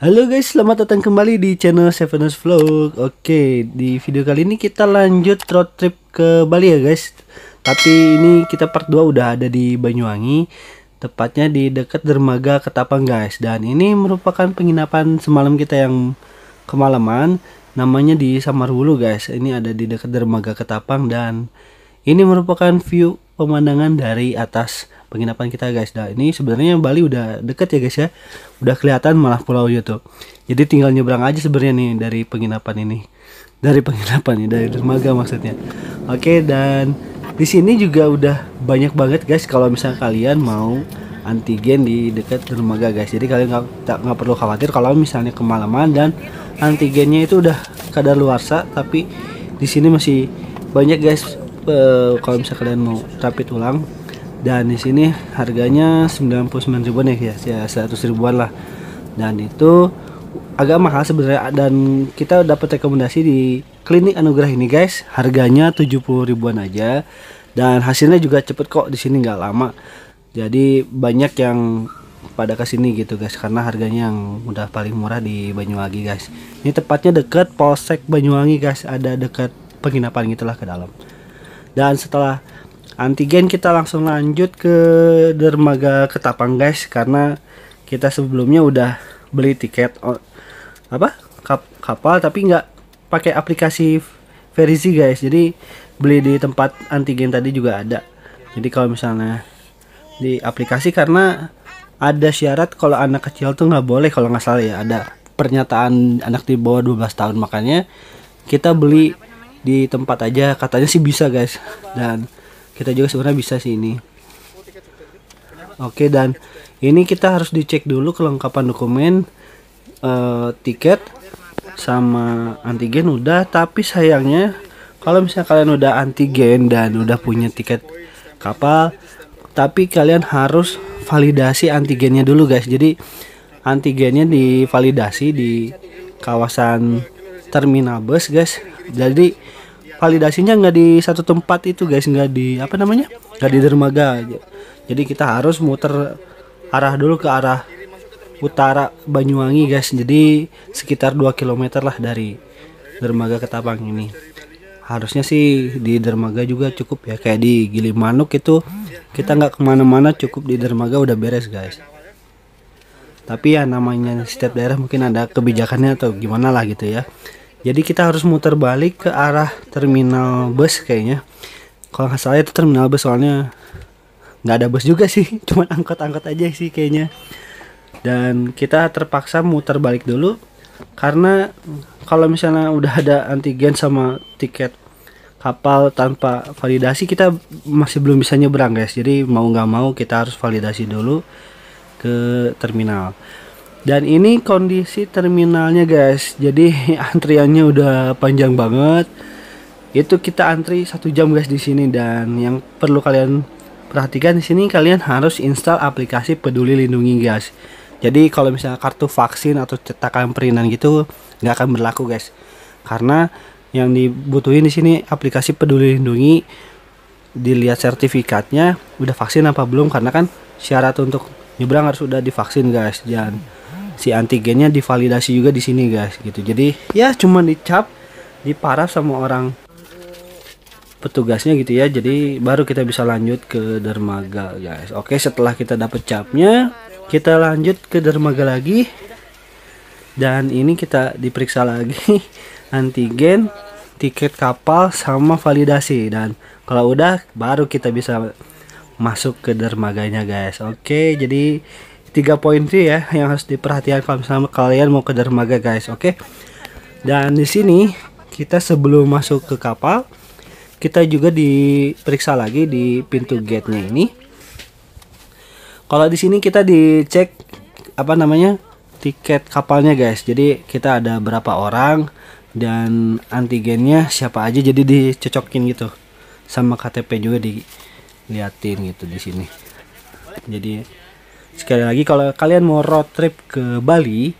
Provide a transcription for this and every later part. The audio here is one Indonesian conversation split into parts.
Halo guys, selamat datang kembali di channel Sevenus Vlog. Oke, di video kali ini kita lanjut road trip ke Bali ya guys. Tapi ini kita part 2 udah ada di Banyuwangi, tepatnya di dekat dermaga Ketapang guys. Dan ini merupakan penginapan semalam kita yang kemalaman, namanya di Samarwulu guys. Ini ada di dekat dermaga Ketapang dan ini merupakan view pemandangan dari atas penginapan kita guys. Nah ini sebenarnya Bali udah deket ya guys ya, udah kelihatan malah pulau YouTube. Jadi tinggal nyebrang aja sebenarnya nih dari penginapan ini, dari dermaga maksudnya. Oke, dan di sini juga udah banyak banget guys kalau misalnya kalian mau antigen di dekat dermaga guys. Jadi kalian nggak perlu khawatir kalau misalnya kemalaman dan antigennya itu udah kadaluarsa, tapi di sini masih banyak guys. Kalau misalnya kalian mau rapid ulang, dan di sini harganya 99 ribuan ya, 100 ribuan lah, dan itu agak mahal sebenarnya. Dan kita dapat rekomendasi di klinik Anugerah ini guys, harganya 70 ribuan aja, dan hasilnya juga cepet kok. Di sini nggak lama, jadi banyak yang pada kesini gitu guys, karena harganya yang udah paling murah di Banyuwangi guys. Ini tepatnya deket Polsek Banyuwangi guys, ada dekat penginapan gitulah ke dalam. Dan setelah antigen kita langsung lanjut ke dermaga Ketapang guys, karena kita sebelumnya udah beli tiket kapal tapi nggak pakai aplikasi Verizi guys. Jadi beli di tempat antigen tadi juga ada. Jadi kalau misalnya di aplikasi, karena ada syarat kalau anak kecil tuh nggak boleh, kalau nggak salah ya, ada pernyataan anak di bawah 12 tahun, makanya kita beli di tempat aja. Katanya sih bisa guys, dan kita juga sebenarnya bisa sih ini. Oke, dan ini kita harus dicek dulu kelengkapan dokumen, tiket sama antigen udah. Tapi sayangnya kalau misalnya kalian udah antigen dan udah punya tiket kapal, tapi kalian harus validasi antigennya dulu guys. Jadi antigennya divalidasi di kawasan terminal bus guys. Jadi validasinya nggak di satu tempat itu guys, nggak di nggak di dermaga aja. Jadi kita harus muter arah dulu ke arah utara Banyuwangi guys. Jadi sekitar 2 km lah dari dermaga Ketapang ini. Harusnya sih di dermaga juga cukup ya, kayak di Gilimanuk itu kita nggak kemana-mana, cukup di dermaga udah beres guys. Tapi ya namanya setiap daerah mungkin ada kebijakannya atau gimana lah gitu ya. Jadi kita harus muter balik ke arah terminal bus kayaknya. Kalau nggak salah itu terminal bus, soalnya nggak ada bus juga sih, cuman angkot-angkot aja sih kayaknya. Dan kita terpaksa muter balik dulu, karena kalau misalnya udah ada antigen sama tiket kapal tanpa validasi, kita masih belum bisa nyebrang guys. Jadi mau nggak mau kita harus validasi dulu ke terminal. Dan ini kondisi terminalnya guys, jadi antriannya udah panjang banget. Itu kita antri 1 jam guys di sini. Dan yang perlu kalian perhatikan di sini, kalian harus install aplikasi Peduli Lindungi guys. Jadi kalau misalnya kartu vaksin atau cetakan perinan gitu nggak akan berlaku guys, karena yang dibutuhin di sini aplikasi Peduli Lindungi. Dilihat sertifikatnya udah vaksin apa belum, karena kan syarat untuk nyebrang harus udah divaksin guys. Dan si antigennya divalidasi juga di sini guys gitu. Jadi ya cuma dicap, diparaf sama orang petugasnya gitu ya. Jadi baru kita bisa lanjut ke dermaga guys. Oke, setelah kita dapet capnya, kita lanjut ke dermaga lagi. Dan ini kita diperiksa lagi antigen, tiket kapal sama validasi. Dan kalau udah baru kita bisa masuk ke dermaganya guys. Oke, jadi 3 poin itu ya yang harus diperhatikan kalau misalnya kalian mau ke dermaga guys. Oke. Dan di sini kita sebelum masuk ke kapal, kita juga diperiksa lagi di pintu gate-nya ini. Kalau di sini kita dicek tiket kapalnya guys. Jadi kita ada berapa orang dan antigennya siapa aja, jadi dicocokin gitu. Sama KTP juga diliatin gitu di sini. Jadi sekali lagi, kalau kalian mau road trip ke Bali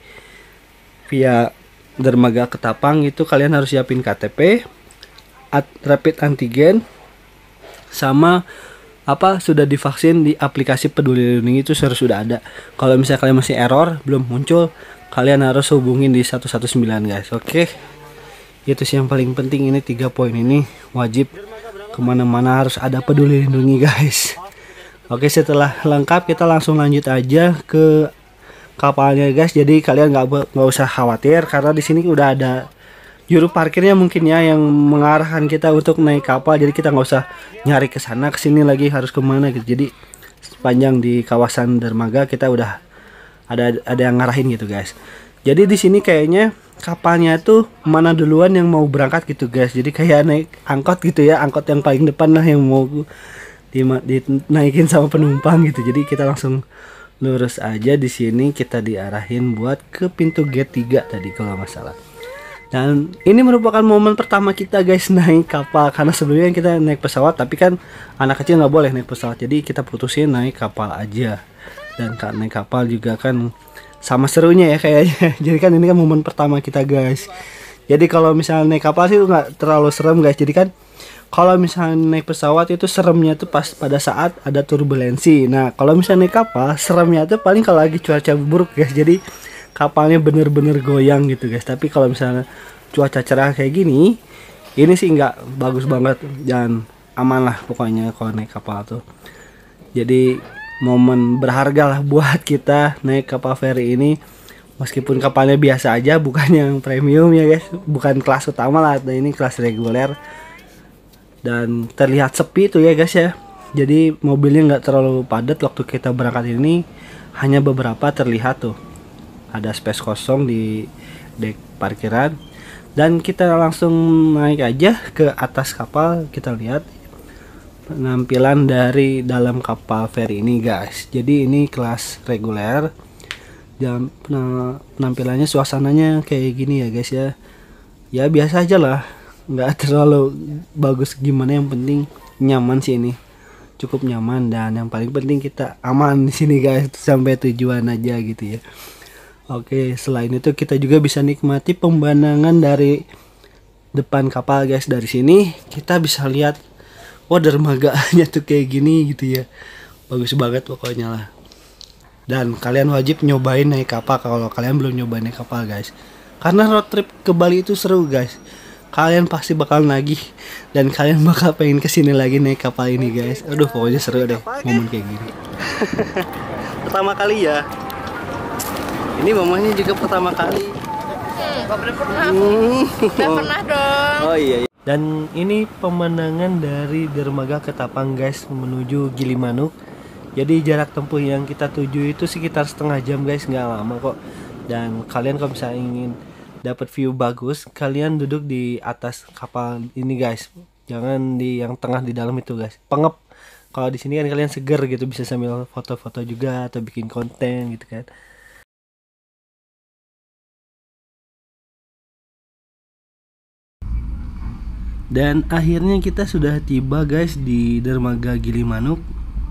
via dermaga Ketapang, itu kalian harus siapin KTP, rapid antigen, sama sudah divaksin di aplikasi Peduli Lindungi itu harus sudah ada. Kalau misalnya kalian masih error belum muncul, kalian harus hubungin di 119 guys. Oke, itu sih yang paling penting. Ini 3 poin ini wajib, kemana-mana harus ada peduli lindungi guys. Oke, setelah lengkap kita langsung lanjut aja ke kapalnya guys. Jadi kalian nggak usah khawatir karena di sini udah ada juru parkirnya mungkin ya, yang mengarahkan kita untuk naik kapal. Jadi kita nggak usah nyari ke sana kesini lagi harus kemana gitu. Jadi sepanjang di kawasan dermaga kita udah ada yang ngarahin gitu guys. Jadi di sini kayaknya kapalnya tuh mana duluan yang mau berangkat gitu guys. Jadi kayak naik angkot gitu ya, angkot yang paling depan lah yang mau dinaikin sama penumpang gitu. Jadi kita langsung lurus aja. Di sini kita diarahin buat ke pintu gate 3 tadi kalau nggak salah. Dan ini merupakan momen pertama kita guys naik kapal, karena sebelumnya kita naik pesawat, tapi kan anak kecil nggak boleh naik pesawat, jadi kita putusin naik kapal aja. Dan naik kapal juga kan sama serunya ya kayaknya. Jadi kan ini kan momen pertama kita guys. Jadi kalau misalnya naik kapal sih nggak terlalu serem guys. Jadi kan kalau misalnya naik pesawat itu seremnya tuh pas pada saat ada turbulensi. Nah kalau misalnya naik kapal seremnya tuh paling kalau lagi cuaca buruk guys. Jadi kapalnya bener-bener goyang gitu guys. Tapi kalau misalnya cuaca cerah kayak gini, ini sih nggak bagus banget dan aman lah pokoknya kalau naik kapal tuh. Jadi momen berharga lah buat kita naik kapal feri ini. Meskipun kapalnya biasa aja, bukan yang premium ya guys, bukan kelas utama lah, nah ini kelas reguler. Dan terlihat sepi tuh ya guys ya. Jadi mobilnya nggak terlalu padat waktu kita berangkat ini, hanya beberapa terlihat tuh. Ada space kosong di dek parkiran. Dan kita langsung naik aja ke atas kapal. Kita lihat penampilan dari dalam kapal feri ini guys. Jadi ini kelas reguler. Dan penampilannya, suasananya kayak gini ya guys ya. Ya biasa aja lah, nggak terlalu bagus gimana, yang penting nyaman sih ini, cukup nyaman. Dan yang paling penting kita aman di sini guys, sampai tujuan aja gitu ya. Oke, selain itu kita juga bisa nikmati pemandangan dari depan kapal guys. Dari sini kita bisa lihat, wah dermaganya tuh kayak gini gitu ya, bagus banget pokoknya lah. Dan kalian wajib nyobain naik kapal kalau kalian belum nyobain naik kapal guys, karena road trip ke Bali itu seru guys. Kalian pasti bakal nagih dan kalian bakal pengen kesini lagi naik kapal ini guys. Aduh pokoknya seru deh momen kayak gini. Pertama kali ya. Ini mamanya juga pertama kali. Gak pernah. Udah pernah dong. Oh iya. Dan ini pemandangan dari dermaga Ketapang guys menuju Gilimanuk. Jadi jarak tempuh yang kita tuju itu sekitar setengah jam guys, nggak lama kok. Dan kalian kalau misalnya ingin dapat view bagus, kalian duduk di atas kapal ini guys. Jangan di yang tengah di dalam itu guys. Pengep. Kalau di sini kan kalian seger gitu, bisa sambil foto-foto juga atau bikin konten gitu kan. Dan akhirnya kita sudah tiba guys di dermaga Gilimanuk.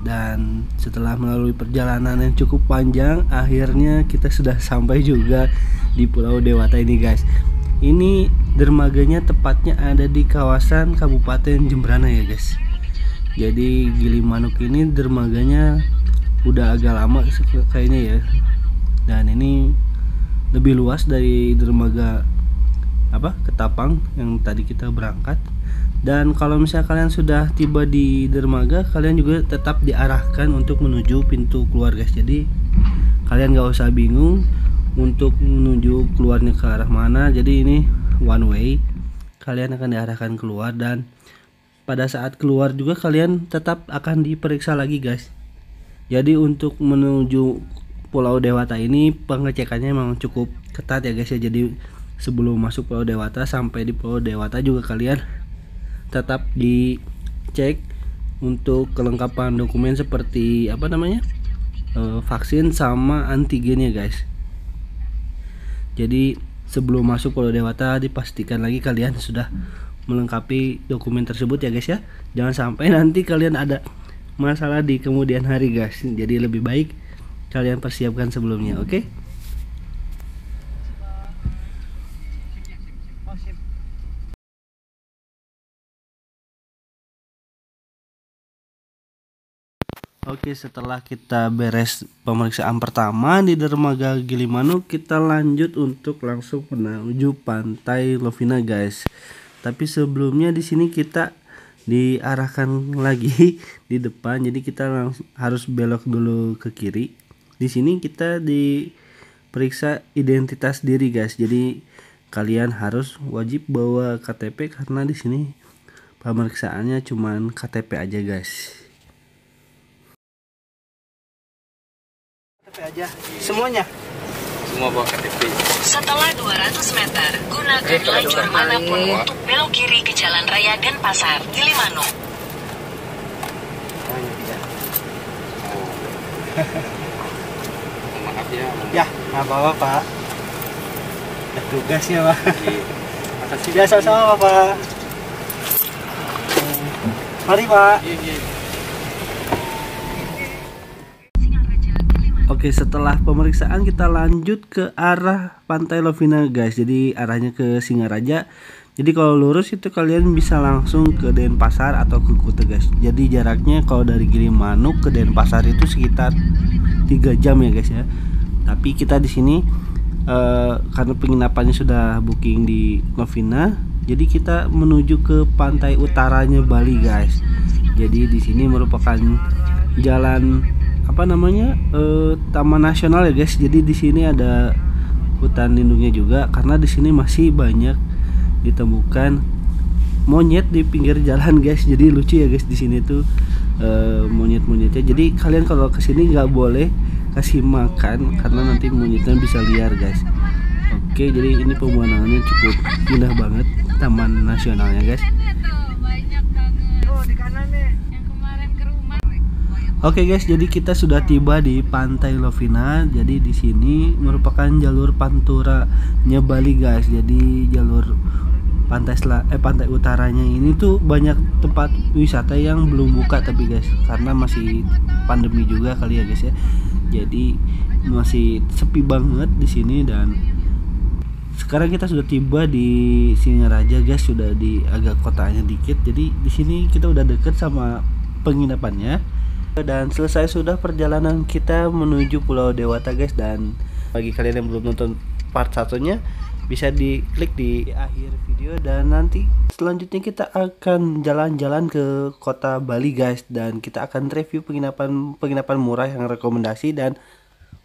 Dan setelah melalui perjalanan yang cukup panjang, akhirnya kita sudah sampai juga di Pulau Dewata ini guys. Ini dermaganya tepatnya ada di kawasan Kabupaten Jembrana ya guys. Jadi Gilimanuk ini dermaganya udah agak lama kayaknya ya. Dan ini lebih luas dari dermaga Ketapang yang tadi kita berangkat. Dan kalau misalnya kalian sudah tiba di dermaga, kalian juga tetap diarahkan untuk menuju pintu keluar guys. Jadi kalian gak usah bingung untuk menuju keluarnya ke arah mana. Jadi ini one way, kalian akan diarahkan keluar. Dan pada saat keluar juga kalian tetap akan diperiksa lagi guys. Jadi untuk menuju Pulau Dewata ini pengecekannya memang cukup ketat ya guys ya. Jadi sebelum masuk Pulau Dewata, sampai di Pulau Dewata juga kalian tetap dicek untuk kelengkapan dokumen seperti vaksin sama antigennya guys. Jadi sebelum masuk Pulau Dewata dipastikan lagi kalian sudah melengkapi dokumen tersebut ya guys ya. Jangan sampai nanti kalian ada masalah di kemudian hari guys. Jadi lebih baik kalian persiapkan sebelumnya, oke? Oke, setelah kita beres pemeriksaan pertama di dermaga Gilimanuk, kita lanjut untuk langsung menuju pantai Lovina, guys. Tapi sebelumnya di sini kita diarahkan lagi di depan, jadi kita harus belok dulu ke kiri. Di sini kita diperiksa identitas diri, guys. Jadi kalian harus wajib bawa KTP karena di sini pemeriksaannya cuman KTP aja, guys. Aja semuanya, semua bawa KTP. Setelah 200 meter, gunakan lajur manapun untuk belok kiri ke Jalan Raya Denpasar, Gilimanuk. Maaf ya. Ya, nggak apa-apa, Pak. Ada tugasnya, Pak. Makasih. Biasa sama, Pak. Mari, Pak. Oke, setelah pemeriksaan kita lanjut ke arah Pantai Lovina, guys. Jadi arahnya ke Singaraja. Jadi kalau lurus itu kalian bisa langsung ke Denpasar atau ke Kuta, guys. Jadi jaraknya kalau dari Gilimanuk ke Denpasar itu sekitar 3 jam ya, guys ya. Tapi kita di sini karena penginapannya sudah booking di Lovina, jadi kita menuju ke pantai utaranya Bali, guys. Jadi di sini merupakan jalan Taman Nasional ya, guys. Jadi di sini ada hutan lindungnya juga karena di sini masih banyak ditemukan monyet di pinggir jalan, guys. Jadi lucu ya, guys, di sini tuh monyet-monyetnya. Jadi kalian kalau kesini nggak boleh kasih makan karena nanti monyetnya bisa liar, guys. Oke, jadi ini pemandangannya cukup indah banget Taman Nasionalnya, guys. Oke, guys, jadi kita sudah tiba di Pantai Lovina. Jadi di sini merupakan jalur panturanya Bali, guys. Jadi jalur pantai utaranya ini tuh banyak tempat wisata yang belum buka tapi, guys, karena masih pandemi juga kali ya, guys ya. Jadi masih sepi banget di sini dan sekarang kita sudah tiba di Singaraja, guys. Sudah di agak kotanya dikit. Jadi di sini kita udah deket sama penginapannya. Dan selesai sudah perjalanan kita menuju Pulau Dewata, guys. Dan bagi kalian yang belum nonton part satunya, bisa diklik di akhir video. Dan nanti selanjutnya kita akan jalan-jalan ke kota Bali, guys. Dan kita akan review penginapan murah yang rekomendasi dan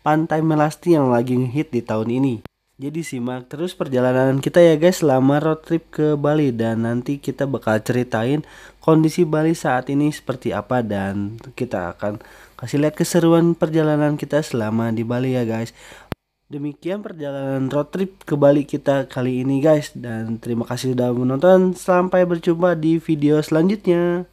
Pantai Melasti yang lagi ngehit di tahun ini. Jadi simak terus perjalanan kita ya, guys, selama road trip ke Bali. Dan nanti kita bakal ceritain kondisi Bali saat ini seperti apa. Dan kita akan kasih lihat keseruan perjalanan kita selama di Bali ya, guys. Demikian perjalanan road trip ke Bali kita kali ini, guys. Dan terima kasih sudah menonton. Sampai berjumpa di video selanjutnya.